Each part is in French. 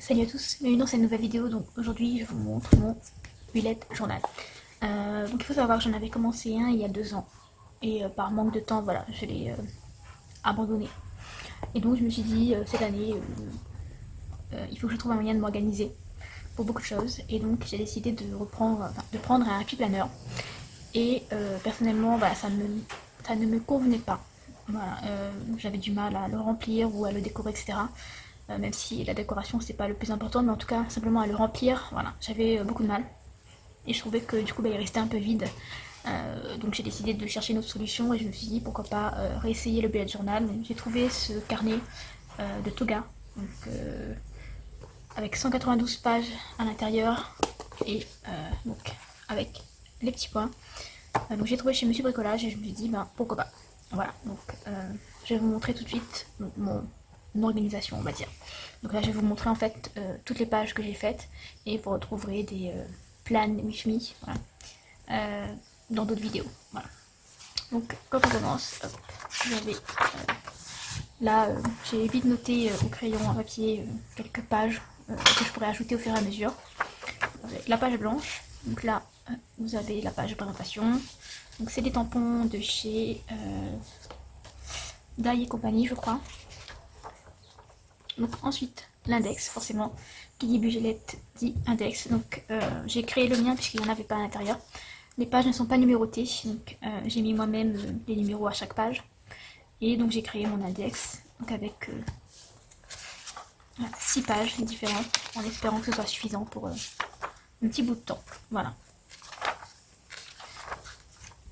Salut à tous, bienvenue dans cette nouvelle vidéo. Donc aujourd'hui je vous montre mon bullet journal. Donc il faut savoir que j'en avais commencé un il y a 2 ans et par manque de temps voilà je l'ai abandonné. Et donc je me suis dit cette année il faut que je trouve un moyen de m'organiser pour beaucoup de choses et donc j'ai décidé de de prendre un happy planner et personnellement voilà, ça ne me convenait pas. Voilà, j'avais du mal à le remplir ou à le décorer, etc. Même si la décoration c'est pas le plus important, mais en tout cas simplement à le remplir, voilà, j'avais beaucoup de mal. Et je trouvais que du coup il restait un peu vide. Donc j'ai décidé de chercher une autre solution et je me suis dit pourquoi pas réessayer le bullet journal. J'ai trouvé ce carnet de Toga, donc, avec 192 pages à l'intérieur et donc avec les petits points. Donc j'ai trouvé chez Monsieur Bricolage et je me suis dit pourquoi pas. Voilà, donc je vais vous montrer tout de suite mon organisation, on va dire. Donc là je vais vous montrer en fait toutes les pages que j'ai faites et vous retrouverez des plans with me, voilà, dans d'autres vidéos. Voilà. Donc quand on commence, hop, j'avais là j'ai vite noté au crayon à papier quelques pages que je pourrais ajouter au fur et à mesure. Avec la page blanche, donc là vous avez la page de présentation. Donc c'est des tampons de chez Dye et compagnie, je crois. Donc ensuite l'index, forcément, qui dit Bugélette dit index. Donc j'ai créé le mien puisqu'il n'y en avait pas à l'intérieur. Les pages ne sont pas numérotées, donc j'ai mis moi-même les numéros à chaque page. Et donc j'ai créé mon index, donc avec 6 pages différentes, en espérant que ce soit suffisant pour un petit bout de temps. Voilà.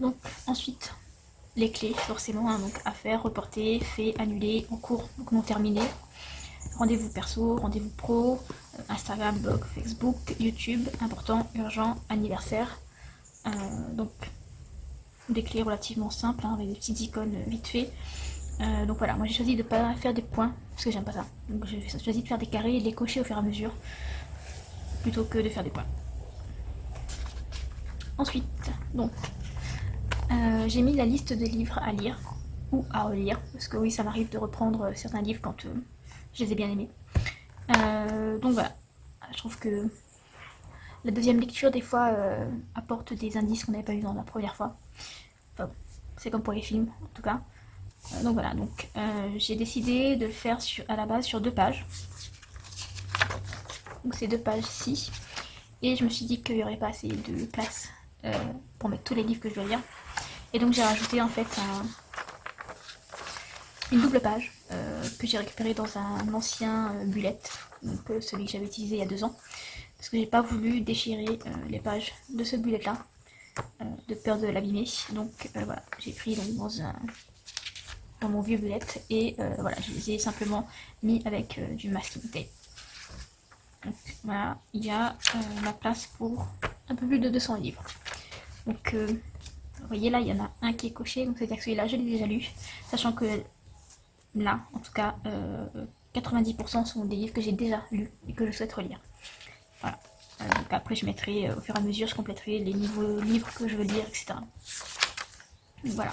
Donc ensuite les clés forcément, hein, donc à faire, reporter, fait, annuler, en cours, donc non terminé. Rendez-vous perso, rendez-vous pro, Instagram, blog, Facebook, YouTube, important, urgent, anniversaire. Donc des clés relativement simples, hein, avec des petites icônes vite fait. Donc voilà, moi j'ai choisi de ne pas faire des points, parce que j'aime pas ça. Donc j'ai choisi de faire des carrés et de les cocher au fur et à mesure, plutôt que de faire des points. Ensuite, donc, j'ai mis la liste de livres à lire, ou à relire, parce que oui, ça m'arrive de reprendre certains livres quand je les ai bien aimés. Donc voilà, je trouve que la deuxième lecture des fois apporte des indices qu'on n'avait pas eu dans la première fois. Enfin, c'est comme pour les films en tout cas. Donc voilà, donc j'ai décidé de le faire à la base sur 2 pages. Donc ces 2 pages-ci. Et je me suis dit qu'il n'y aurait pas assez de place pour mettre tous les livres que je dois lire. Et donc j'ai rajouté en fait une double page que j'ai récupérée dans un ancien bullet, donc celui que j'avais utilisé il y a 2 ans. Parce que j'ai pas voulu déchirer les pages de ce bullet là, de peur de l'abîmer. Donc voilà, j'ai pris donc, dans mon vieux bullet et voilà, je les ai simplement mis avec du masking tape. Donc voilà, il y a la place pour un peu plus de 200 livres. Donc vous voyez là, il y en a un qui est coché, donc c'est-à-dire que celui-là je l'ai déjà lu, sachant que là, en tout cas, 90% sont des livres que j'ai déjà lus et que je souhaite relire. Voilà. Donc après je mettrai au fur et à mesure, je compléterai les nouveaux livres que je veux lire, etc. Donc voilà.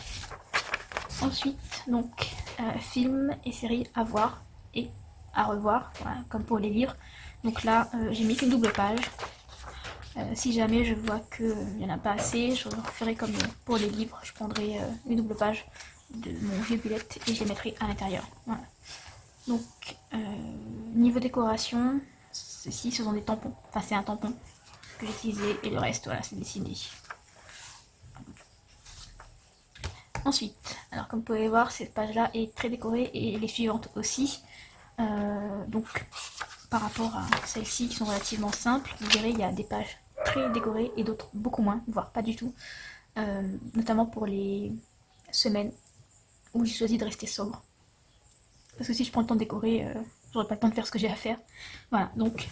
Ensuite, donc, films et séries à voir et à revoir, voilà, comme pour les livres. Donc là, j'ai mis une double page. Si jamais je vois qu'il n'y en a pas assez, je ferai comme pour les livres, je prendrai une double page de mon vieux bullet et je les mettrai à l'intérieur. Voilà. Donc, niveau décoration, ceci ce sont des tampons. Enfin, c'est un tampon que j'ai utilisé et le reste, voilà, c'est dessiné. Ensuite, alors comme vous pouvez voir, cette page-là est très décorée et les suivantes aussi. Donc, par rapport à celles-ci qui sont relativement simples, vous verrez, il y a des pages très décorées et d'autres beaucoup moins, voire pas du tout. Notamment pour les semaines où j'ai choisi de rester sobre. Parce que si je prends le temps de décorer, j'aurai pas le temps de faire ce que j'ai à faire. Voilà, donc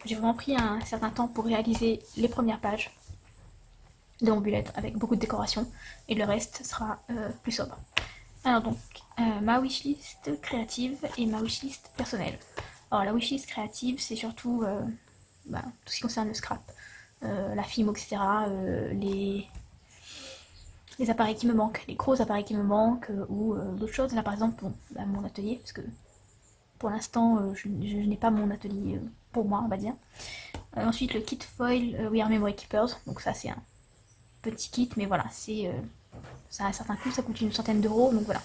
j'ai vraiment pris un certain temps pour réaliser les premières pages de mon bullet avec beaucoup de décoration et le reste sera plus sobre. Alors donc, ma wishlist créative et ma wishlist personnelle. Alors la wishlist créative, c'est surtout tout ce qui concerne le scrap, la film, etc. Les appareils qui me manquent, les gros appareils qui me manquent ou d'autres choses. Là par exemple, mon atelier, parce que pour l'instant je n'ai pas mon atelier pour moi, on va dire. Ensuite le kit foil We Are Memory Keepers, donc ça c'est un petit kit, mais voilà, ça a un certain coût, ça coûte une centaine d'euros, donc voilà,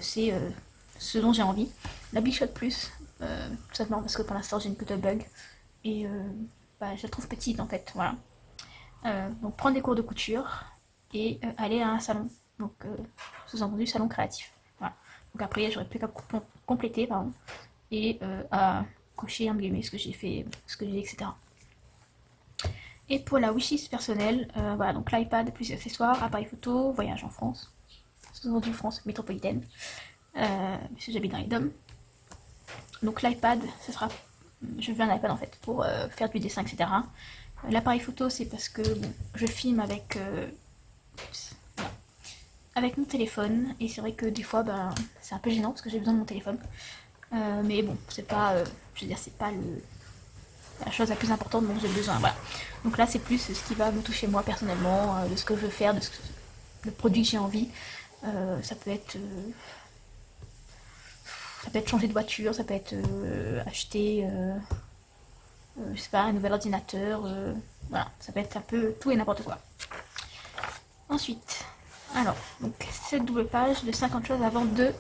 c'est ce dont j'ai envie. La Big Shot Plus, tout simplement parce que pour l'instant j'ai une Cuttlebug et bah, je la trouve petite en fait, voilà. Donc prendre des cours de couture et aller à un salon, donc sous-entendu salon créatif, voilà. Donc après j'aurais plus qu'à compléter, pardon, et à cocher en guillemets ce que j'ai fait, ce que j'ai, etc. Et pour la wishlist personnelle, voilà, donc l'iPad plus accessoires, appareil photo, voyage en France, sous-entendu France métropolitaine, parce que j'habite dans les DOM. Donc l'iPad, ce sera, je veux un iPad en fait pour faire du dessin, etc. L'appareil photo, c'est parce que bon, je filme avec avec mon téléphone et c'est vrai que des fois, ben, c'est un peu gênant parce que j'ai besoin de mon téléphone. Mais bon, c'est pas, je veux dire, c'est pas la chose la plus importante dont j'ai besoin. Voilà. Donc là, c'est plus ce qui va me toucher moi personnellement, de ce que je veux faire, le produit que j'ai envie. Ça peut être changer de voiture, ça peut être acheter, je sais pas, un nouvel ordinateur. Voilà, ça peut être un peu tout et n'importe quoi. Ensuite, alors, donc cette double page de 50 choses avant de,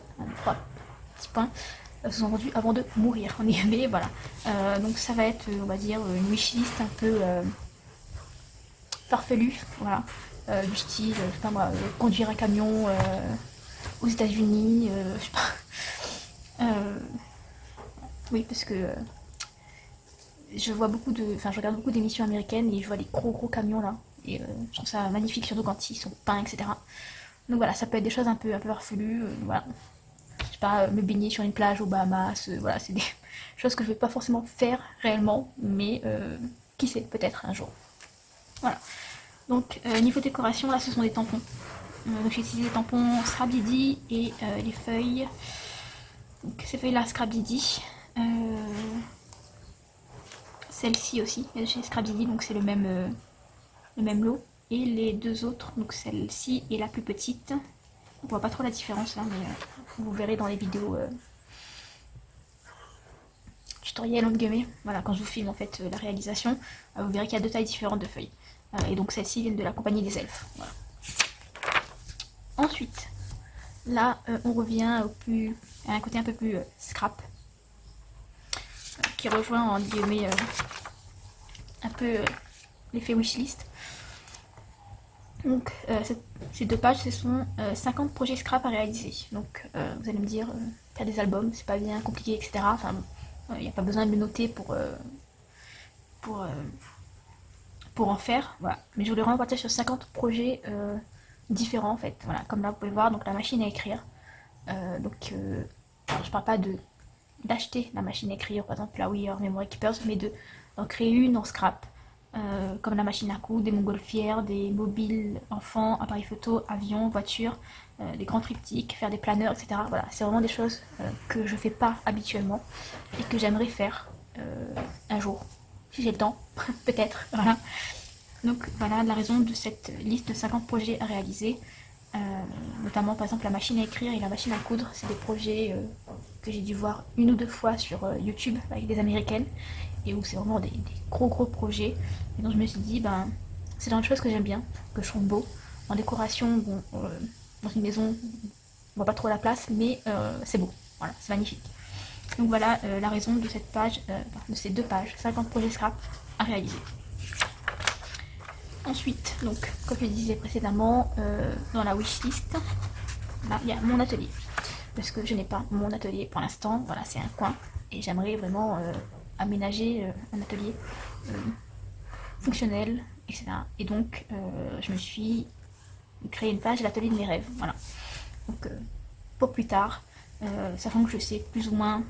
3 petits points, sont vendus avant de mourir, en guillemets, voilà. Donc ça va être, on va dire, une wishlist un peu farfelue, voilà. Du style, je sais pas moi, conduire un camion aux États-Unis, je sais pas. Oui, parce que je vois je regarde beaucoup d'émissions américaines et je vois des gros camions là. Et je trouve ça magnifique, surtout quand ils sont peints, etc. Donc voilà, ça peut être des choses un peu farfelues, voilà. Je sais pas, me baigner sur une plage aux Bahamas, voilà, c'est des choses que je vais pas forcément faire réellement, mais qui sait, peut-être un jour. Voilà. Donc niveau décoration, là ce sont des tampons. Donc j'ai utilisé des tampons Scrabdidi et les feuilles. Donc ces feuilles là Scrabdidi. Celle-ci aussi, chez Scrabdidi, donc c'est le même lot. Et les deux autres, donc celle-ci et la plus petite. On voit pas trop la différence là, mais vous verrez dans les vidéos tutoriel entre guillemets. Voilà, quand je vous filme en fait la réalisation, vous verrez qu'il y a deux tailles différentes de feuilles. Et donc celle-ci vient de la compagnie des elfes. Voilà. Ensuite, là on revient à un côté un peu plus scrap, qui rejoint en guillemets un peu l'effet wishlist. Donc ces deux pages, ce sont 50 projets scrap à réaliser. Donc vous allez me dire, faire des albums, c'est pas bien compliqué, etc. Enfin, il n'y a pas besoin de le noter pour en faire. Voilà. Mais je voulais vraiment partir sur 50 projets différents en fait. Voilà. Comme là vous pouvez voir, donc la machine à écrire. Alors, je parle pas d'acheter la machine à écrire, par exemple la We Are Memory Keepers, mais d'en créer une en scrap. Comme la machine à coudre, des montgolfières, des mobiles enfants, appareils photo, avions, voitures, des grands triptyques, faire des planeurs, etc. Voilà, c'est vraiment des choses que je fais pas habituellement et que j'aimerais faire un jour, si j'ai le temps, peut-être. Voilà. Donc voilà la raison de cette liste de 50 projets à réaliser. Notamment par exemple la machine à écrire et la machine à coudre, c'est des projets que j'ai dû voir une ou deux fois sur YouTube avec des américaines et où c'est vraiment des gros projets. Et donc je me suis dit, ben c'est dans des choses que j'aime bien, que je trouve beau. En décoration, bon, dans une maison, on voit pas trop la place, mais c'est beau, voilà, c'est magnifique. Donc voilà la raison de cette page, de ces deux pages, 50 projets scrap à réaliser. Ensuite, donc, comme je le disais précédemment, dans la wishlist, là, il y a mon atelier. Parce que je n'ai pas mon atelier pour l'instant, voilà, c'est un coin. Et j'aimerais vraiment aménager un atelier fonctionnel, etc. Et donc, je me suis créé une page, l'atelier de mes rêves, voilà. Donc, pour plus tard, sachant que je sais plus ou moins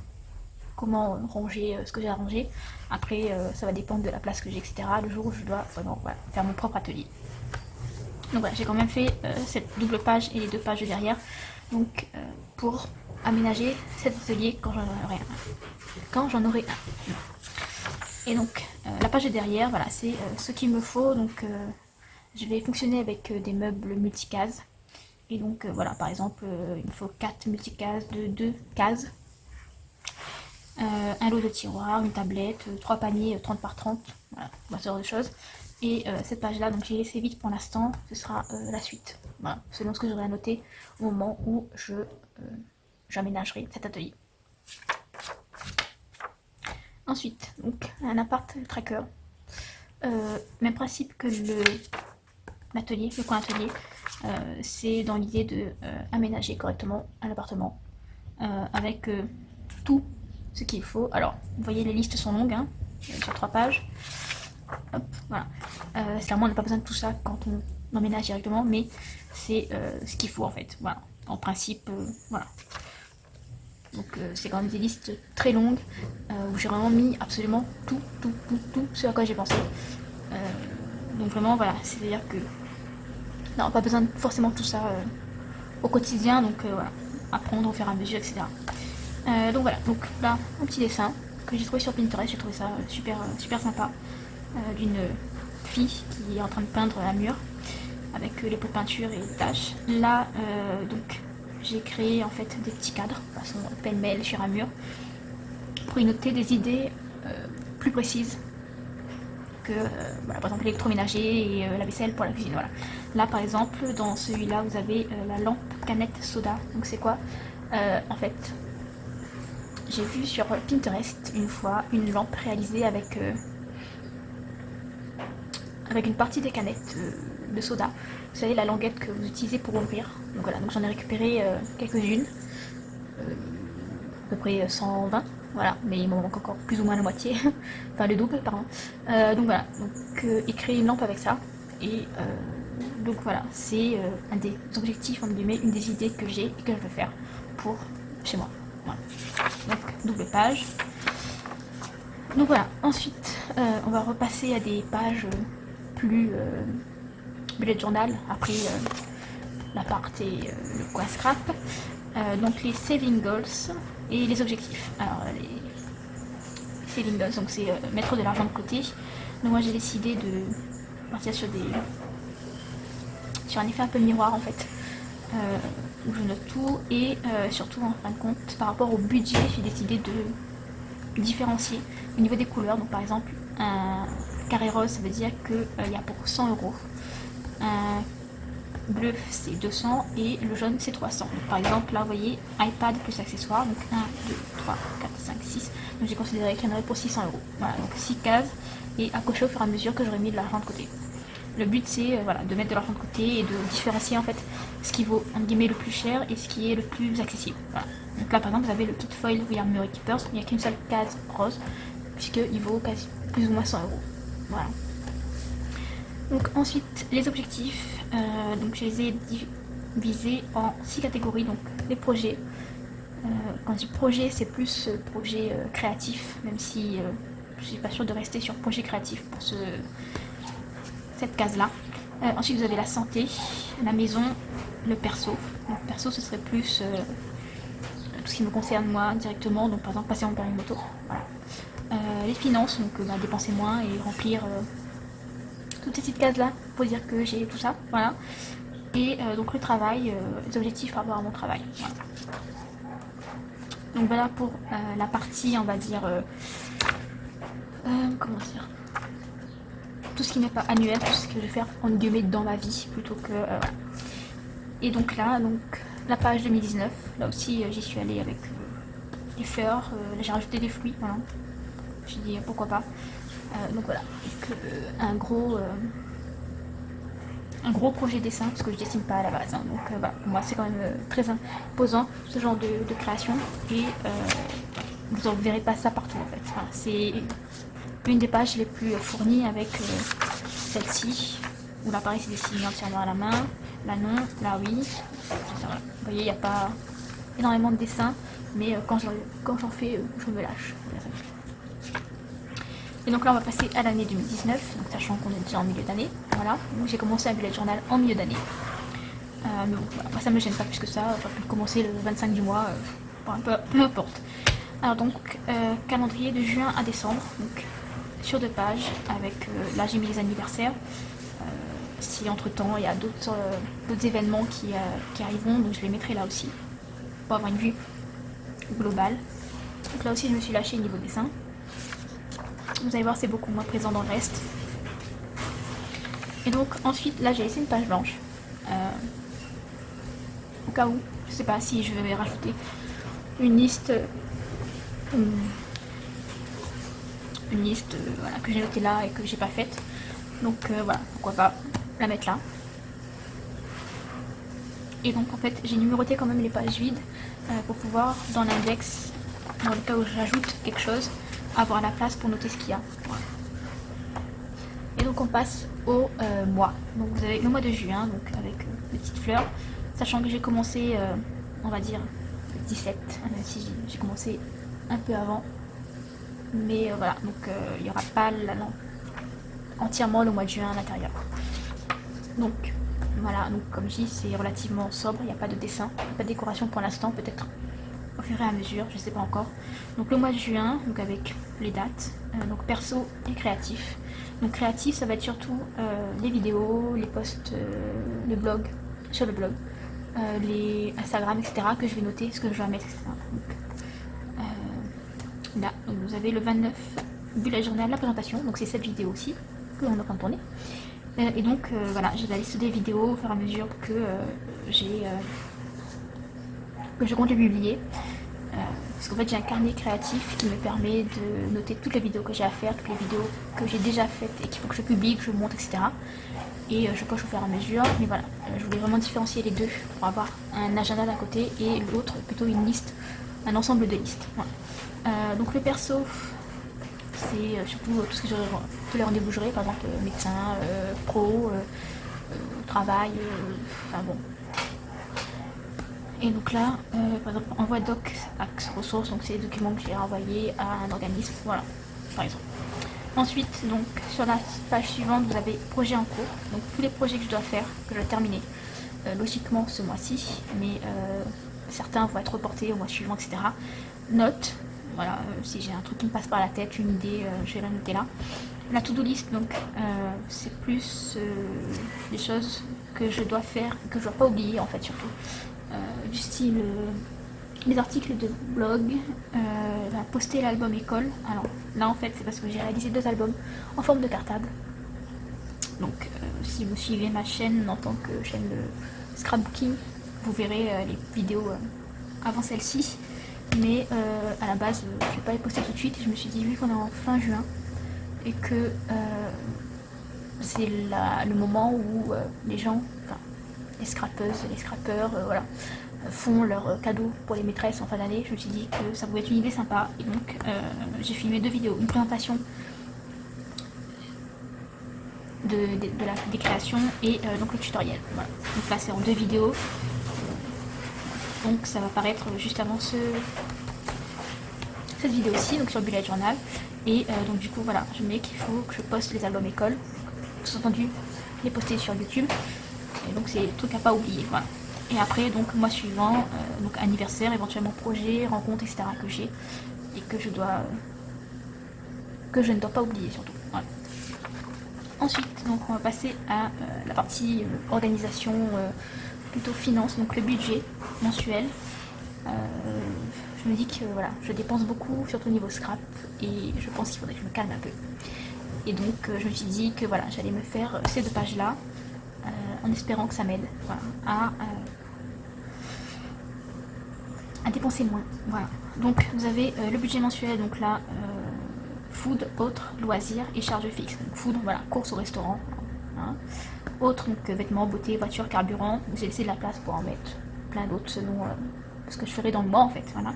comment ranger ce que j'ai à ranger. Après, ça va dépendre de la place que j'ai, etc. Le jour où je dois vraiment voilà, faire mon propre atelier. Donc voilà, j'ai quand même fait cette double page et les deux pages de derrière. Donc pour aménager cet atelier quand j'en aurai un. Et donc la page de derrière, voilà, c'est ce qu'il me faut. Donc je vais fonctionner avec des meubles multicases. Et donc voilà, par exemple, il me faut 4 multicases de 2 cases. un lot de tiroirs, une tablette, 3 paniers 30 par 30, voilà, ce genre de choses. Et cette page-là, donc j'ai laissé vite pour l'instant, ce sera la suite. Voilà, selon ce que j'aurai à noter au moment où j'aménagerai cet atelier. Ensuite, donc un appart tracker. Même principe que l'atelier, le coin atelier. C'est dans l'idée de aménager correctement un appartement avec tout ce qu'il faut. Alors, vous voyez, les listes sont longues, hein, sur 3 pages. Hop, voilà. Clairement, on n'a pas besoin de tout ça quand on emménage directement, mais c'est ce qu'il faut en fait. Voilà. En principe, voilà. Donc c'est quand même des listes très longues où j'ai vraiment mis absolument tout ce à quoi j'ai pensé. Donc vraiment, voilà, c'est-à-dire que non, pas besoin de forcément tout ça au quotidien, donc voilà, apprendre au fur et à mesure, etc. Donc voilà, donc là, un petit dessin que j'ai trouvé sur Pinterest, j'ai trouvé ça super sympa, d'une fille qui est en train de peindre un mur avec les pots de peinture et les taches. Là, donc j'ai créé en fait des petits cadres, façon pêle-mêle sur un mur, pour y noter des idées plus précises que voilà, par exemple l'électroménager et la vaisselle pour la cuisine. Voilà. Là par exemple dans celui-là vous avez la lampe canette soda. Donc c'est quoi en fait, j'ai vu sur Pinterest une fois une lampe réalisée avec une partie des canettes de soda. Vous savez, la languette que vous utilisez pour ouvrir. Donc voilà, donc j'en ai récupéré quelques-unes, à peu près 120. Voilà, mais il m'en manque encore plus ou moins la moitié, enfin le double, pardon. Donc voilà, donc, et créer une lampe avec ça. Et donc voilà, c'est un des objectifs, entre guillemets, une des idées que j'ai et que je veux faire pour chez moi. Voilà. Donc double page. Donc voilà, ensuite on va repasser à des pages plus bullet journal, après l'appart et le coin scrap. Donc les saving goals et les objectifs. Alors les saving goals, donc c'est mettre de l'argent de côté. Donc moi j'ai décidé de partir sur un effet un peu miroir en fait, où je note tout et surtout en fin de compte par rapport au budget j'ai décidé de différencier au niveau des couleurs. Donc par exemple un carré rose ça veut dire qu'il y a pour 100 €, un bleu c'est 200 et le jaune c'est 300. Donc, par exemple là vous voyez iPad plus accessoires, donc 1, 2, 3, 4, 5, 6, donc j'ai considéré qu'il y en aurait pour 600 €. Voilà, donc 6 cases et à cocher au fur et à mesure que j'aurais mis de l'argent de côté. Le but c'est voilà, de mettre de l'argent de côté et de différencier en fait ce qui vaut entre guillemets le plus cher et ce qui est le plus accessible. Voilà. Donc là par exemple vous avez le kit foil We Are Murray Keepers, il n'y a qu'une seule case rose puisqu'il vaut quasi plus ou moins 100 €. Voilà. Donc ensuite les objectifs, donc je les ai divisés en 6 catégories. Donc les projets, quand je dis projet c'est plus projet créatif, même si je suis pas sûre de rester sur projet créatif pour cette case là. Ensuite vous avez la santé, la maison, le perso. Donc perso ce serait plus tout ce qui me concerne moi directement, donc par exemple passer mon permis moto. Voilà. Les finances, donc dépenser moins et remplir toutes ces petites cases là pour dire que j'ai tout ça, voilà. Et donc le travail, les objectifs par rapport à mon travail. Voilà. Donc voilà pour la partie, on va dire, comment dire, tout ce qui n'est pas annuel, tout ce que je vais faire en guillemets dans ma vie plutôt que voilà. Et donc là, donc la page 2019, là aussi j'y suis allée avec des fleurs, j'ai rajouté des fruits, voilà. J'ai dit pourquoi pas. Donc voilà, un gros projet dessin parce que je dessine pas à la base, hein. Donc voilà, pour moi c'est quand même très imposant ce genre de création et vous ne verrez pas ça partout en fait. Enfin, c'est une des pages les plus fournies avec celle-ci où là pareil c'est dessiné entièrement à la main, là non, là oui. Voilà. Vous voyez il n'y a pas énormément de dessins mais quand j'en fais je me lâche. Et donc là on va passer à l'année 2019, donc sachant qu'on est déjà en milieu d'année. Voilà, donc j'ai commencé un bullet journal en milieu d'année. Mais bon, voilà, moi ça me gêne pas plus que ça, j'aurais pu commencer le 25 du mois, peu importe. Alors donc, calendrier de juin à décembre, donc sur 2 pages, avec là j'ai mis les anniversaires. Si entre temps il y a d'autres événements qui arriveront, donc je les mettrai là aussi, pour avoir une vue globale. Donc là aussi je me suis lâchée niveau dessin. Vous allez voir, c'est beaucoup moins présent dans le reste. Et donc ensuite là j'ai laissé une page blanche. Au cas où, je sais pas si je vais rajouter une liste. Une liste voilà, que j'ai notée là et que j'ai pas faite. Donc voilà, pourquoi pas la mettre là. Et donc en fait j'ai numéroté quand même les pages vides pour pouvoir dans l'index, dans le cas où j'ajoute quelque chose, avoir la place pour noter ce qu'il y a. Voilà. Et donc on passe au mois. Donc vous avez le mois de juin, donc avec petites fleurs, sachant que j'ai commencé on va dire le 17, même si j'ai commencé un peu avant. Mais voilà, donc il n'y aura pas entièrement le mois de juin à l'intérieur. Donc voilà, donc comme je dis, c'est relativement sobre, il n'y a pas de dessin, pas de décoration pour l'instant, peut-être au fur et à mesure, je ne sais pas encore. Donc le mois de juin, donc avec les dates, donc perso et créatif. Donc créatif, ça va être surtout les vidéos, les posts, le blog, sur le blog, les Instagram, etc. que je vais noter, ce que je vais mettre, etc. Donc, là, donc vous avez le 29 bullet journal, la présentation, donc c'est cette vidéo aussi que l'on est en train de tourner. Et donc voilà, j'ai la liste des vidéos au fur et à mesure que je compte les publier. Parce qu'en fait j'ai un carnet créatif qui me permet de noter toutes les vidéos que j'ai à faire, toutes les vidéos que j'ai déjà faites et qu'il faut que je publie, que je monte, etc. Et je coche au fur et à mesure. Mais voilà, je voulais vraiment différencier les deux pour avoir un agenda d'un côté et l'autre plutôt une liste, un ensemble de listes. Voilà. Donc le perso, c'est surtout tout ce que j'aurai, tous les rendez-vous que j'aurai, par exemple médecin, pro, travail, enfin bon. Et donc là, par exemple, envoi doc axe ressources, donc c'est les documents que j'ai envoyés à un organisme, voilà, par exemple. Ensuite, donc sur la page suivante, vous avez projet en cours, donc tous les projets que je dois faire, que je dois terminer, logiquement ce mois-ci, mais certains vont être reportés au mois suivant, etc. Notes, voilà, si j'ai un truc qui me passe par la tête, une idée, je vais la noter là. La to-do list, donc c'est plus des choses que je dois faire, que je dois pas oublier en fait surtout. Du style les articles de blog, poster l'album école. Alors là en fait c'est parce que j'ai réalisé 2 albums en forme de cartable. Donc si vous suivez ma chaîne en tant que chaîne de scrapbooking, vous verrez les vidéos avant celle-ci. Mais à la base je ne vais pas les poster tout de suite et je me suis dit vu qu'on est en fin juin et que c'est le moment où les gens, enfin les scrappeuses, les scrappeurs, voilà, font leurs cadeaux pour les maîtresses en fin d'année. Je me suis dit que ça pouvait être une idée sympa et donc j'ai filmé 2 vidéos, une présentation des créations et donc le tutoriel. Voilà. Donc là c'est en 2 vidéos, donc ça va apparaître juste avant cette vidéo-ci, donc sur le bullet journal. Et donc du coup voilà, je mets qu'il faut que je poste les albums école, sous-entendu les poster sur YouTube. Et donc c'est des trucs à pas oublier, voilà. Et après donc mois suivant, donc anniversaire, éventuellement projet, rencontre, etc. que j'ai et que je ne dois pas oublier surtout. Voilà. Ensuite donc on va passer à la partie organisation, plutôt finance, donc le budget mensuel. Je me dis que voilà, je dépense beaucoup, surtout au niveau scrap, et je pense qu'il faudrait que je me calme un peu. Et donc je me suis dit que voilà, j'allais me faire ces 2 pages là. En espérant que ça m'aide, voilà, à dépenser moins. Voilà. Donc vous avez le budget mensuel, donc là food, autres, loisirs et charges fixes. Donc food, voilà, courses au restaurant. Hein. Autres, donc vêtements, beauté, voiture, carburant. J'ai laissé de la place pour en mettre plein d'autres selon ce que je ferai dans le mois en fait. Voilà.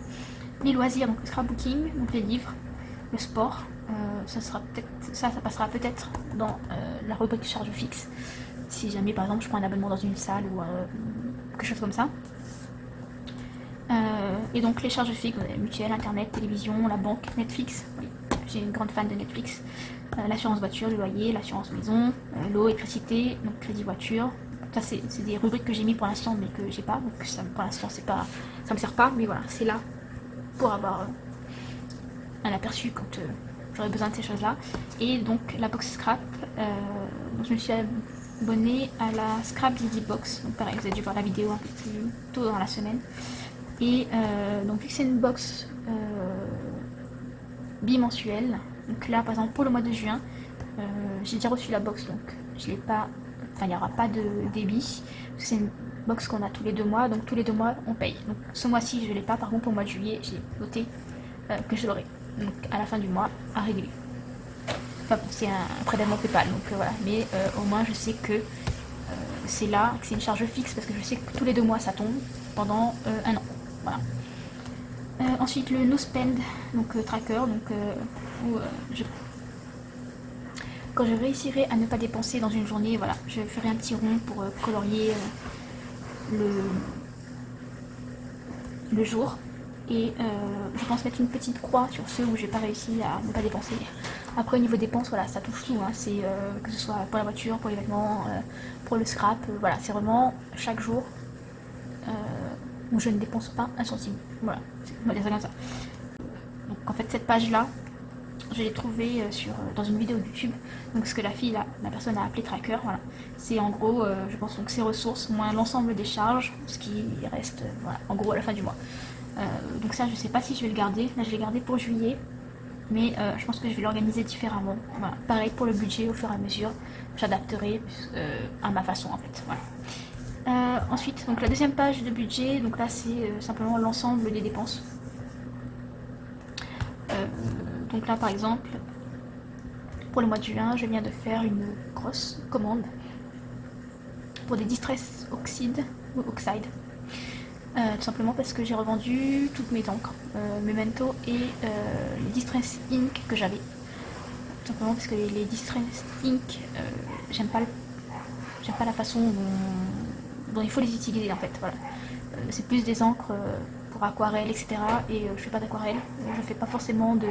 Les loisirs, donc le scrapbooking, donc les livres, le sport. Ça passera peut-être dans la rubrique charges fixes. Si jamais par exemple je prends un abonnement dans une salle ou quelque chose comme ça. Et donc les charges fixes, mutuelle, internet, télévision, la banque, Netflix, oui, j'ai une grande fan de Netflix, l'assurance voiture, le loyer, l'assurance maison, l'eau, l'électricité, donc crédit voiture. Ça c'est des rubriques que j'ai mis pour l'instant mais que j'ai pas, donc ça, pour l'instant ça me sert pas, mais voilà, c'est là pour avoir un aperçu quand j'aurai besoin de ces choses là. Et donc la box scrap, donc je me suis abonnée à la Scrap Lady Box, donc pareil vous avez dû voir la vidéo un peu plus tôt dans la semaine. Et donc vu que c'est une box bimensuelle, donc là par exemple pour le mois de juin, j'ai déjà reçu la box, donc je l'ai pas, enfin il n'y aura pas de débit, parce que c'est une box qu'on a tous les 2 mois, donc tous les 2 mois on paye. Donc ce mois-ci je l'ai pas, par contre pour le mois de juillet j'ai noté que je l'aurai, donc à la fin du mois à régler. Enfin bon, c'est un prélèvement PayPal, donc voilà, mais au moins je sais que c'est là, que c'est une charge fixe, parce que je sais que tous les 2 mois ça tombe pendant un an. Voilà. Ensuite le no spend, donc tracker, donc où quand je réussirai à ne pas dépenser dans une journée, voilà, je ferai un petit rond pour colorier le jour. Et je pense mettre une petite croix sur ceux où j'ai pas réussi à ne pas dépenser. Après au niveau dépenses, voilà, ça touche tout, hein. C'est que ce soit pour la voiture, pour les vêtements, pour le scrap, voilà, c'est vraiment chaque jour où je ne dépense pas un centime. Voilà, on va dire ça comme ça. Donc en fait cette page là, je l'ai trouvée dans une vidéo YouTube. Donc ce que la personne a appelé tracker, voilà. C'est en gros, je pense donc ses ressources moins l'ensemble des charges, ce qui reste, voilà, en gros à la fin du mois. Donc ça je sais pas si je vais le garder. Là je l'ai gardé pour juillet, mais je pense que je vais l'organiser différemment. Voilà. Pareil pour le budget, au fur et à mesure, j'adapterai à ma façon en fait. Voilà. Ensuite, donc la deuxième page de budget, donc là c'est simplement l'ensemble des dépenses. Donc là par exemple, pour le mois de juin, je viens de faire une grosse commande pour des Distress Oxide. Tout simplement parce que j'ai revendu toutes mes encres, Memento et les Distress Ink que j'avais. Tout simplement parce que les Distress Ink, j'aime pas la façon dont il faut les utiliser en fait. Voilà. C'est plus des encres pour aquarelle, etc. Et je fais pas d'aquarelle, je fais pas forcément de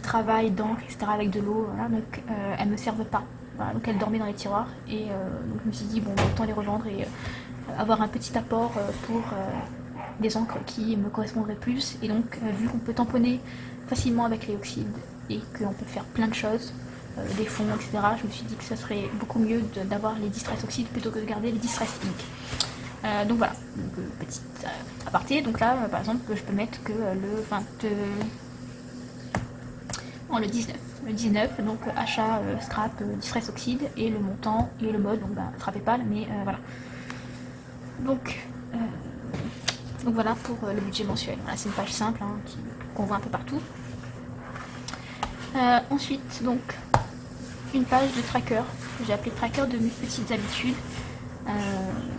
travail d'encre, etc. avec de l'eau, voilà. Donc elles me servent pas. Voilà. Donc elles dormaient dans les tiroirs et donc je me suis dit bon, autant les revendre et avoir un petit apport pour des encres qui me correspondraient plus. Et donc vu qu'on peut tamponner facilement avec les oxydes et qu'on peut faire plein de choses, des fonds, etc., je me suis dit que ça serait beaucoup mieux d'avoir les Distress Oxydes plutôt que de garder les Distress Ink. Donc voilà, donc, petite aparté. Donc là par exemple je peux mettre que le 20... le 19. Le 19, donc achat scrap, Distress Oxyde et le montant et le mode, donc tra PayPal, mais voilà. Donc voilà pour le budget mensuel. Voilà, c'est une page simple hein, qu'on voit un peu partout. Ensuite, donc une page de tracker que j'ai appelée tracker de mes petites habitudes.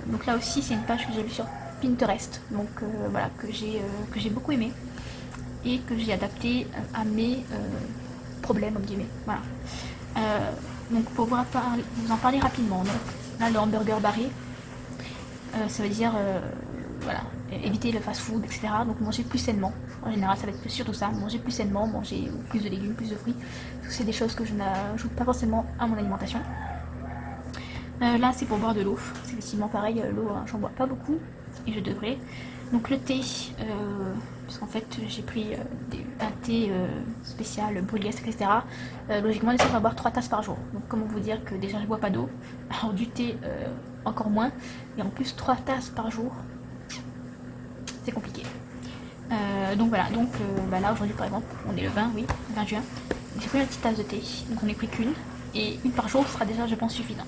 Donc là aussi, c'est une page que j'ai vue sur Pinterest, donc voilà, que j'ai beaucoup aimé et que j'ai adapté à mes problèmes, entre guillemets. Voilà. Donc pour vous en parler rapidement, donc là le hamburger barré, ça veut dire voilà, éviter le fast food, etc. Donc manger plus sainement. En général, ça va être surtout ça, manger plus sainement, manger plus de légumes, plus de fruits. Parce que c'est des choses que je n'ajoute pas forcément à mon alimentation. Là, c'est pour boire de l'eau. C'est effectivement pareil, l'eau, hein, j'en bois pas beaucoup et je devrais. Donc le thé, parce qu'en fait j'ai pris un thé spécial brûlé, etc. Logiquement, on va boire 3 tasses par jour. Donc comment vous dire que déjà je bois pas d'eau, alors du thé encore moins, et en plus 3 tasses par jour, c'est compliqué. Donc voilà, donc là aujourd'hui par exemple, on est le 20, oui, 20 juin, j'ai pris une petite tasse de thé, donc on n'est pris qu'une, et une par jour sera déjà je pense suffisant.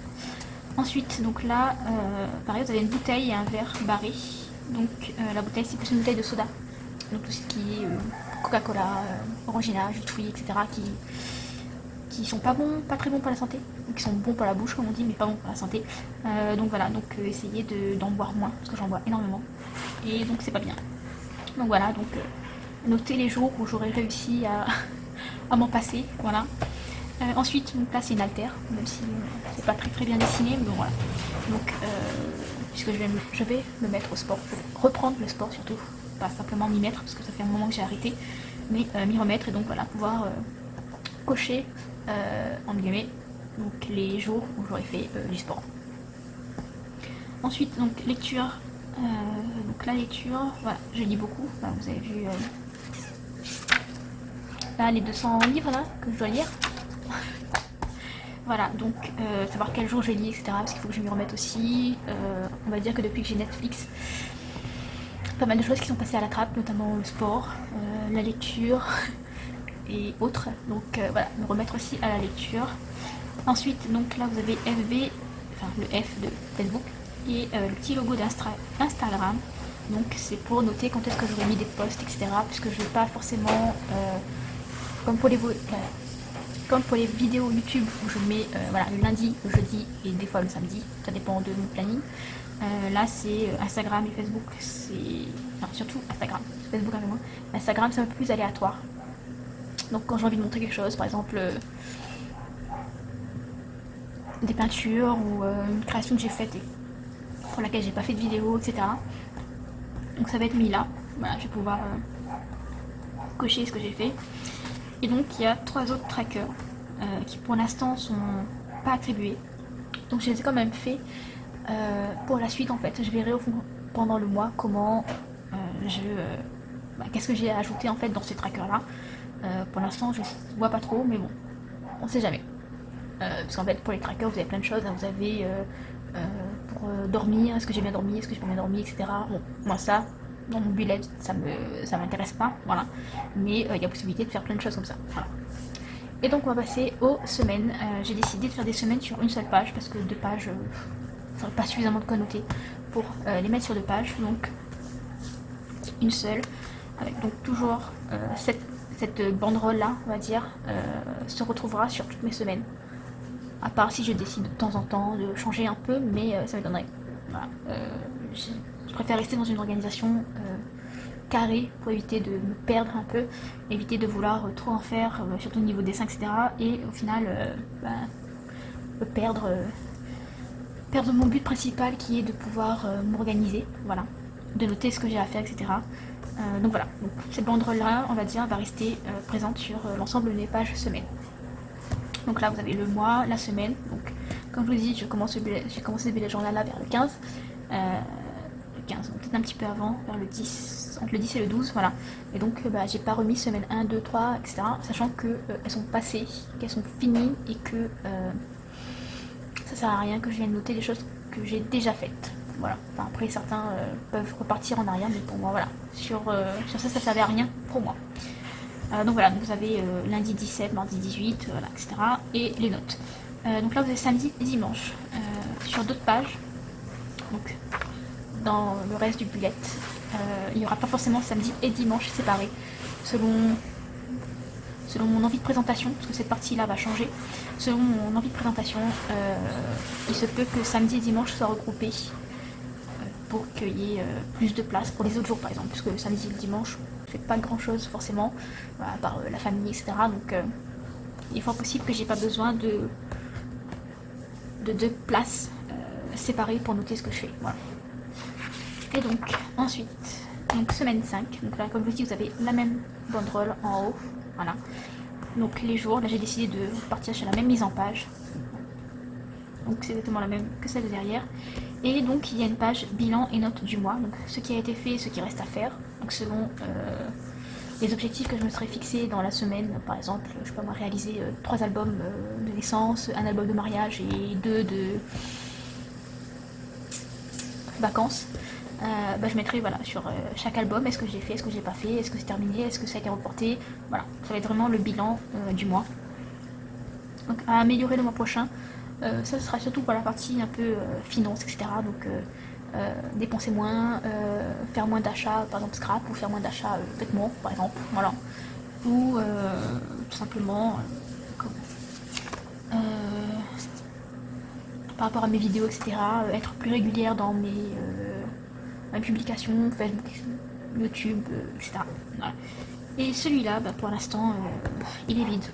Ensuite, donc là, pareil, vous avez une bouteille et un verre barré. Donc la bouteille c'est plus une bouteille de soda. Donc tout ce qui est Coca-Cola, Orangina, jus de fruits, etc. qui sont pas bons, pas très bons pour la santé. Donc qui sont bons pour la bouche comme on dit, mais pas bons pour la santé. Donc voilà, donc essayez d'en boire moins, parce que j'en bois énormément. Et donc c'est pas bien. Donc voilà, donc notez les jours où j'aurais réussi à m'en passer, voilà. Ensuite, donc là c'est une haltère, même si c'est pas très bien dessiné, mais bon voilà. Donc, puisque je vais me mettre au sport, reprendre le sport surtout, pas simplement m'y mettre, parce que ça fait un moment que j'ai arrêté, mais m'y remettre et donc voilà, pouvoir cocher, entre guillemets, donc les jours où j'aurais fait du sport. Ensuite, donc lecture, donc la lecture, voilà, je lis beaucoup, voilà, vous avez vu là les 200 livres là que je dois lire. Voilà, donc savoir quel jour je lis, etc. Parce qu'il faut que je m'y remette aussi. On va dire que depuis que j'ai Netflix, pas mal de choses qui sont passées à la trappe, notamment le sport, la lecture et autres. Donc voilà, me remettre aussi à la lecture. Ensuite, donc là vous avez FB, enfin le F de Facebook et le petit logo d'Instagram. Donc c'est pour noter quand est-ce que j'aurai mis des posts, etc. Puisque je ne vais pas forcément, comme pour les vidéos YouTube où je mets voilà, le lundi, le jeudi et des fois le samedi, ça dépend de mon planning. Là c'est Instagram et Facebook, c'est... Enfin, surtout Instagram, Facebook un peu moins. Instagram c'est un peu plus aléatoire. Donc quand j'ai envie de montrer quelque chose, par exemple des peintures ou une création que j'ai faite et pour laquelle j'ai pas fait de vidéo, etc. Donc ça va être mis là. Voilà, je vais pouvoir cocher ce que j'ai fait. Et donc il y a 3 autres trackers qui pour l'instant sont pas attribués. Donc je les ai quand même fait. Pour la suite en fait, je verrai au fond pendant le mois comment qu'est-ce que j'ai ajouté en fait dans ces trackers là. Pour l'instant je vois pas trop, mais bon, on sait jamais. Parce qu'en fait pour les trackers vous avez plein de choses, hein. Vous avez pour dormir, est-ce que j'ai bien dormi, est-ce que j'ai pas bien dormi, etc. Bon, moi ça, dans mon bullet, ça m'intéresse pas, voilà. Mais il y a possibilité de faire plein de choses comme ça, voilà. Et donc on va passer aux semaines. J'ai décidé de faire des semaines sur une seule page parce que 2 pages, ça n'aurait pas suffisamment de connotés pour les mettre sur 2 pages. Donc une seule, avec donc toujours cette banderole là, on va dire, se retrouvera sur toutes mes semaines. À part si je décide de temps en temps de changer un peu, mais ça m'étonnerait. Voilà. Je préfère rester dans une organisation carrée pour éviter de me perdre un peu, éviter de vouloir trop en faire, surtout au niveau dessin, etc. Et au final, perdre mon but principal qui est de pouvoir m'organiser, voilà, de noter ce que j'ai à faire, etc. Donc voilà, donc, cette banderole là, on va dire, va rester présente sur l'ensemble des pages semaines. Donc là vous avez le mois, la semaine. Donc comme je vous dis, j'ai commencé le bullet journal là vers le 15. Le 15, peut-être un petit peu avant, vers le 10, entre le 10 et le 12, voilà. Et donc j'ai pas remis semaine 1, 2, 3, etc. Sachant que elles sont passées, qu'elles sont finies et que ça sert à rien que je vienne noter des choses que j'ai déjà faites. Voilà. Enfin, après certains peuvent repartir en arrière, mais pour moi voilà. Sur ça servait à rien pour moi. Donc voilà, donc vous avez lundi 17, mardi 18, voilà, etc. Et les notes. Donc là vous avez samedi et dimanche. Sur d'autres pages, donc dans le reste du bullet, il n'y aura pas forcément samedi et dimanche séparés, selon mon envie de présentation, parce que cette partie-là va changer. Selon mon envie de présentation, il se peut que samedi et dimanche soient regroupés pour qu'il y ait plus de place pour les autres jours par exemple, puisque le samedi et le dimanche je fais pas grand chose forcément, à part la famille, etc. Donc il est fort possible que j'ai pas besoin de 2 places séparées pour noter ce que je fais. Voilà. Et donc ensuite, donc semaine 5, donc là comme je vous dis vous avez la même banderole en haut, voilà. Donc les jours, là j'ai décidé de partir sur la même mise en page. Donc c'est exactement la même que celle de derrière. Et donc il y a une page bilan et notes du mois, donc ce qui a été fait, ce qui reste à faire, donc selon les objectifs que je me serais fixé dans la semaine. Par exemple, je peux réaliser 3 albums de naissance, un album de mariage et 2 de vacances. Je mettrai voilà, sur chaque album, est-ce que j'ai fait, est-ce que j'ai pas fait, est-ce que c'est terminé, est-ce que ça a été reporté, voilà, ça va être vraiment le bilan du mois. Donc à améliorer le mois prochain. Ça sera surtout pour la partie un peu finance, etc. Donc dépenser moins, faire moins d'achats, par exemple scrap, ou faire moins d'achats vêtements, par exemple, voilà. Ou tout simplement, par rapport à mes vidéos, etc., être plus régulière dans mes publications, Facebook, YouTube, etc. Voilà. Et celui-là, pour l'instant, il est vide.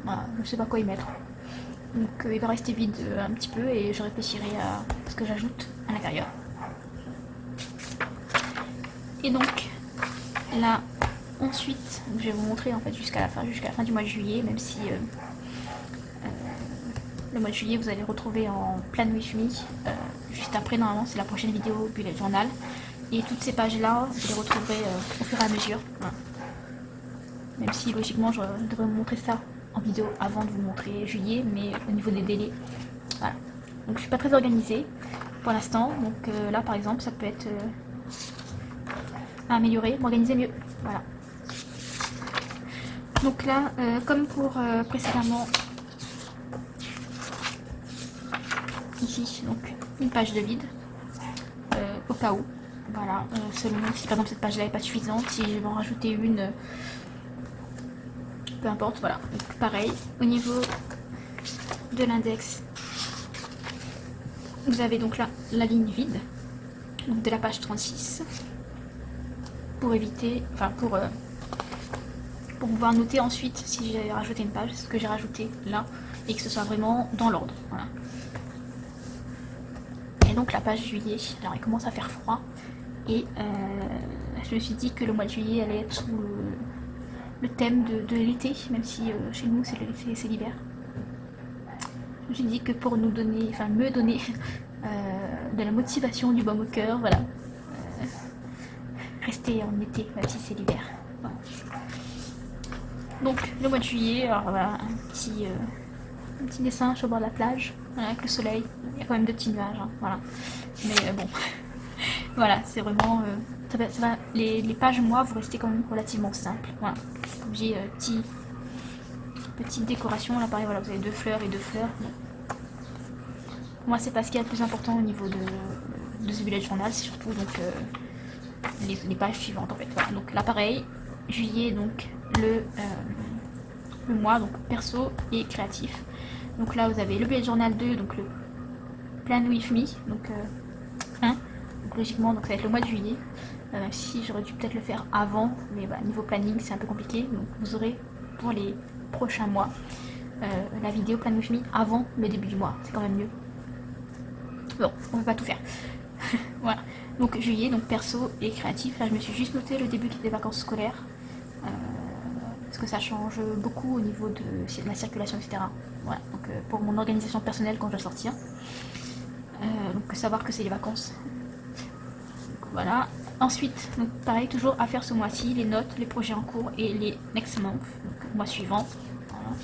Voilà, je ne sais pas quoi y mettre. Donc il va rester vide un petit peu et je réfléchirai à ce que j'ajoute à l'intérieur. Et donc là ensuite, je vais vous montrer en fait jusqu'à la fin du mois de juillet, même si le mois de juillet vous allez retrouver en Plan with me. Juste après normalement c'est la prochaine vidéo bullet journal. Et toutes ces pages là vous les retrouverez au fur et à mesure. Voilà. Même si logiquement je devrais vous montrer ça en vidéo avant de vous montrer juillet, mais au niveau des délais, voilà. Donc je suis pas très organisée pour l'instant, donc là par exemple ça peut être à améliorer, m'organiser mieux. Voilà. Donc là, comme pour précédemment, ici, donc une page de vide, au cas où. Voilà, selon si par exemple cette page là n'est pas suffisante, si je vais en rajouter une, peu importe, voilà. Donc pareil, au niveau de l'index, vous avez donc là la ligne vide, donc de la page 36, pour éviter, enfin pour pouvoir noter ensuite si j'ai rajouté une page, ce que j'ai rajouté là, et que ce soit vraiment dans l'ordre. Voilà. Et donc la page juillet, alors il commence à faire froid, et je me suis dit que le mois de juillet allait être sous le thème de l'été, même si chez nous c'est l'hiver. Je me suis dit que pour nous donner, enfin me donner de la motivation, du baume au cœur, voilà, rester en été, même si c'est l'hiver. Voilà. Donc le mois de juillet, alors voilà, un petit dessin sur le bord de la plage, voilà, avec le soleil, il y a quand même de petits nuages, hein, voilà. Mais bon, voilà, c'est vraiment, ça va, les pages moi vont rester quand même relativement simples, voilà. J'ai petite décoration, là pareil, voilà, vous avez 2 fleurs et 2 fleurs. Bon. Moi c'est pas ce qui est le plus important au niveau de ce bullet journal, c'est surtout donc les pages suivantes en fait. Voilà. Donc là pareil, juillet, donc le mois, donc perso et créatif. Donc là vous avez le bullet journal 2, donc le plan with me, donc 1. Donc logiquement donc ça va être le mois de juillet. Si j'aurais dû peut-être le faire avant, mais bah, niveau planning c'est un peu compliqué. Donc vous aurez pour les prochains mois la vidéo plan with me avant le début du mois, c'est quand même mieux. Bon, on peut pas tout faire. Voilà. Donc juillet, donc perso et créatif. Là je me suis juste noté le début des vacances scolaires. Parce que ça change beaucoup au niveau de la circulation, etc. Voilà. Donc pour mon organisation personnelle quand je dois sortir. Donc savoir que c'est les vacances. Donc, voilà. Ensuite, donc pareil, toujours à faire ce mois-ci, les notes, les projets en cours et les next month, donc mois suivant. Voilà.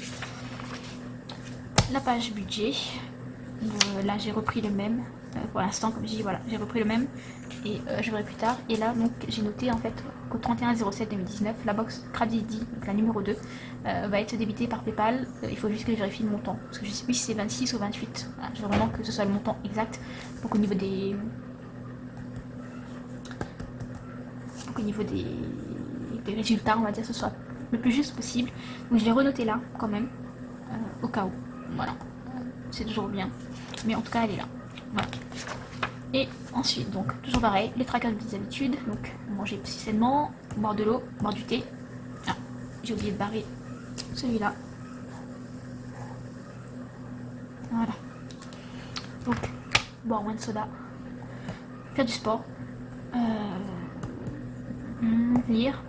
La page budget. Là j'ai repris le même. Pour l'instant, comme je dis, voilà, j'ai repris le même et je verrai plus tard. Et là, donc, j'ai noté en fait qu'au 31/07/2019, la box Cradidi, donc la numéro 2, va être débitée par PayPal. Il faut juste que je vérifie le montant parce que je sais plus si c'est 26 ou 28. Voilà, je veux vraiment que ce soit le montant exact pour qu'au niveau des résultats, on va dire, ce soit le plus juste possible. Donc je l'ai renoté là quand même, au cas où. Voilà, c'est toujours bien. Mais en tout cas, elle est là. Voilà. Et ensuite, donc, toujours pareil, les trackers des habitudes. Donc, manger petit sainement, boire de l'eau, boire du thé. Ah, j'ai oublié de barrer celui-là. Voilà. Donc, boire moins de soda. Faire du sport. Lire.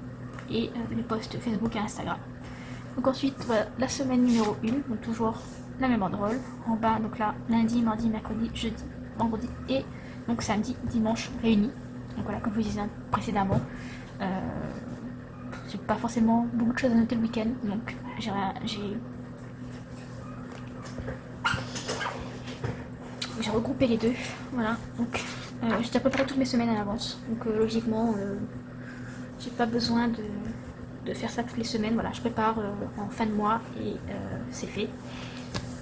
Et les posts Facebook et Instagram. Donc ensuite, voilà, la semaine numéro 1. Donc toujours la même banderole. En bas, donc là, lundi, mardi, mercredi, jeudi, vendredi et donc samedi, dimanche réunis. Donc voilà, comme je vous disais précédemment, j'ai pas forcément beaucoup de choses à noter le week-end, donc j'ai regroupé les deux. Voilà, donc j'ai déjà préparé toutes mes semaines à l'avance, donc logiquement, j'ai pas besoin de faire ça toutes les semaines. Voilà, je prépare en fin de mois et c'est fait.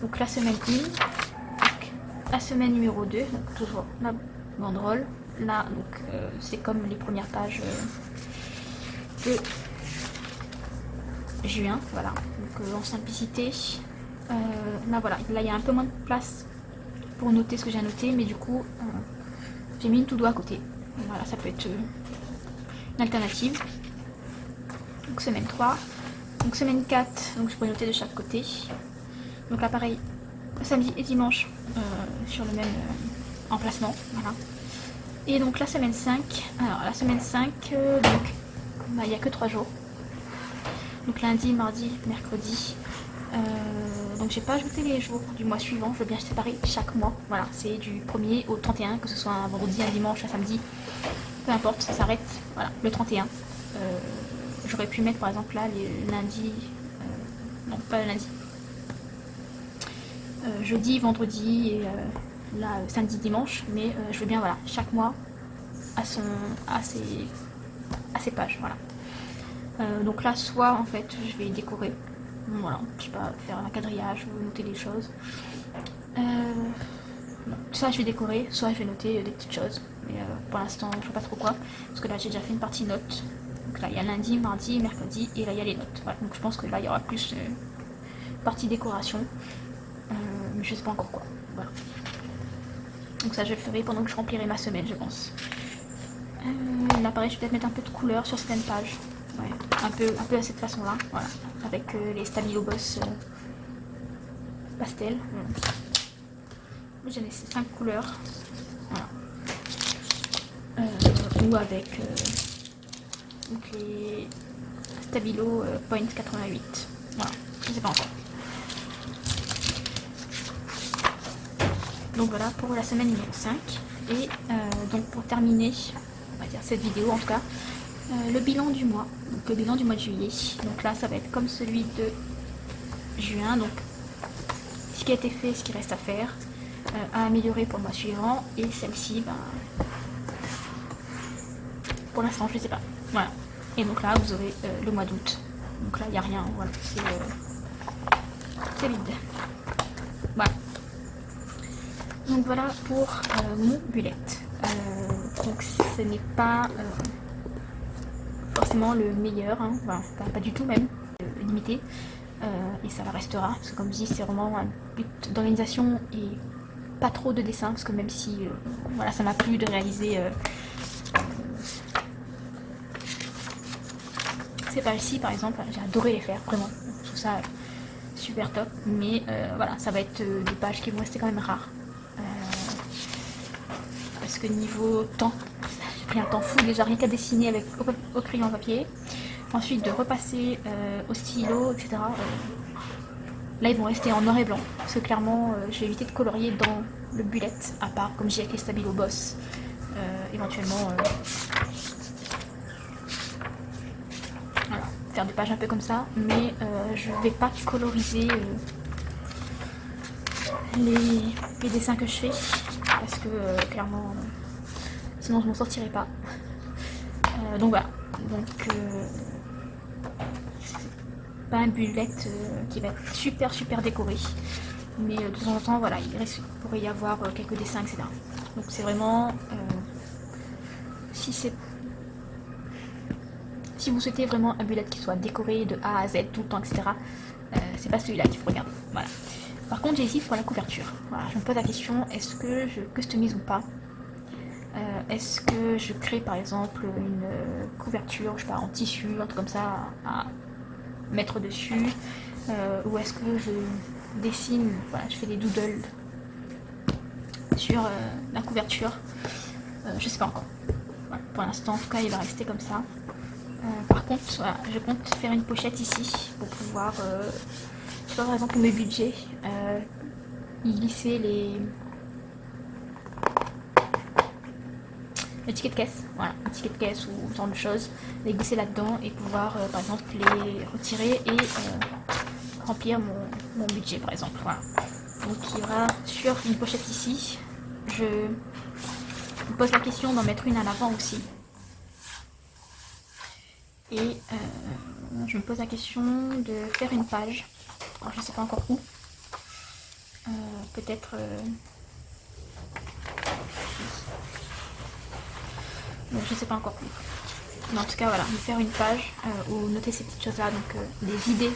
Donc la semaine 1, donc, la semaine numéro 2, donc toujours la banderole. Là, donc c'est comme les premières pages de juin, voilà. Donc en simplicité, là voilà, là il y a un peu moins de place pour noter ce que j'ai noté, mais du coup j'ai mis une to-do à côté. Voilà, ça peut être une alternative. Donc semaine 3, donc semaine 4, donc je pourrais noter de chaque côté. Donc là pareil, samedi et dimanche sur le même emplacement, voilà. Et donc la semaine 5, alors la semaine 5, donc bah, il n'y a que 3 jours. Donc lundi, mardi, mercredi. Donc j'ai pas ajouté les jours du mois suivant, je veux bien séparer chaque mois. Voilà, c'est du 1er au 31, que ce soit un vendredi, un dimanche, un samedi, peu importe, ça s'arrête, voilà, le 31. J'aurais pu mettre par exemple là les lundis, non pas le lundi, jeudi, vendredi et là samedi, dimanche, mais je veux bien voilà chaque mois à ses à ces pages, voilà. Donc là, soit en fait, je vais décorer, voilà, je sais pas, faire un quadrillage ou noter des choses. Soit je vais décorer, soit je vais noter des petites choses. Mais pour l'instant, je sais pas trop quoi, parce que là, j'ai déjà fait une partie notes. Donc là, il y a lundi, mardi, mercredi, et là, il y a les notes. Voilà, donc je pense que là, il y aura plus partie décoration, mais je sais pas encore quoi. Voilà. Donc ça, je le ferai pendant que je remplirai ma semaine, je pense. Là, pareil, je vais peut-être mettre un peu de couleur sur certaines pages. Ouais, un peu à cette façon-là, voilà, avec les Stabilo Boss pastel. J'ai laissé 5 couleurs, voilà. Ou avec donc les Stabilo Point 88. Voilà, je sais pas encore. Donc voilà pour la semaine numéro 5. Et donc pour terminer, on va dire cette vidéo en tout cas, le bilan du mois. Donc le bilan du mois de juillet. Donc là ça va être comme celui de juin. Donc ce qui a été fait, ce qui reste à faire, à améliorer pour le mois suivant. Et celle-ci, ben, pour l'instant je sais pas. Voilà. Et donc là vous aurez le mois d'août. Donc là il n'y a rien. Voilà, c'est vide. Voilà. Donc voilà pour mon bullet. Donc ce n'est pas forcément le meilleur, hein. Enfin, pas du tout même, limité. Et ça la restera, parce que comme je dis, c'est vraiment un but d'organisation et pas trop de dessin, parce que même si voilà, ça m'a plu de réaliser ces pages-ci par exemple, j'ai adoré les faire, vraiment. Je trouve ça super top, mais voilà, ça va être des pages qui vont rester quand même rares. Parce que niveau temps, j'ai pris un temps fou déjà rien qu'à dessiner avec au crayon papier. Ensuite de repasser au stylo, etc. Là ils vont rester en noir et blanc. Parce que clairement je vais éviter de colorier dans le bullet, à part comme j'ai avec les Stabilo Boss. Éventuellement voilà, faire des pages un peu comme ça. Mais je vais pas coloriser les dessins que je fais. Parce que clairement sinon je m'en sortirai pas. Donc voilà. Donc c'est pas un bullet qui va être super décoré. Mais de temps en temps, voilà, il pourrait y avoir quelques dessins, etc. Donc c'est vraiment si vous souhaitez vraiment un bullet qui soit décoré de A à Z tout le temps, etc. C'est pas celui-là qu'il faut regarder. Voilà. Par contre, j'hésite pour la couverture. Voilà, je me pose la question, est-ce que je customise ou pas? Est-ce que je crée par exemple une couverture, je sais pas, en tissu, un truc comme ça à mettre dessus, ou est-ce que je dessine, voilà, je fais des doodles sur la couverture, je sais pas encore. Voilà, pour l'instant, en tout cas, il va rester comme ça. Par contre, voilà, je compte faire une pochette ici pour pouvoir, je sais pas, par exemple pour mes budgets, y glisser les tickets de caisse, voilà, un ticket de caisse ou ce genre de choses, les glisser là-dedans et pouvoir par exemple les retirer et remplir mon budget par exemple, voilà. Donc il y aura sur une pochette ici, je me pose la question d'en mettre une à l'avant aussi. Et je me pose la question de faire une page, alors je sais pas encore où, peut-être donc je sais pas encore où. Mais en tout cas voilà, me faire une page où noter ces petites choses là, donc des idées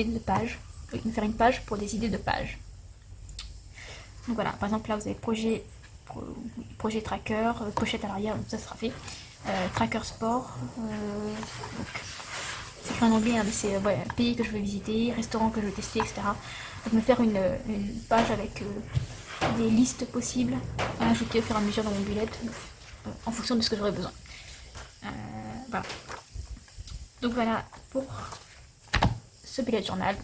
de pages, me faire une page pour des idées de pages. Donc voilà, par exemple là vous avez projet tracker, pochette à l'arrière, donc ça sera fait. Tracker sport, donc c'est écrit en anglais, hein, mais c'est voilà, pays que je veux visiter, restaurant que je veux tester, etc. Donc me faire une page avec des listes possibles à ajouter au fur et à mesure dans mon bullet en fonction de ce que j'aurai besoin. Voilà. Donc voilà pour ce bullet journal.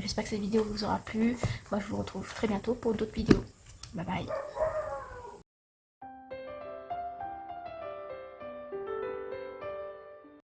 J'espère que cette vidéo vous aura plu. Moi je vous retrouve très bientôt pour d'autres vidéos. Bye bye.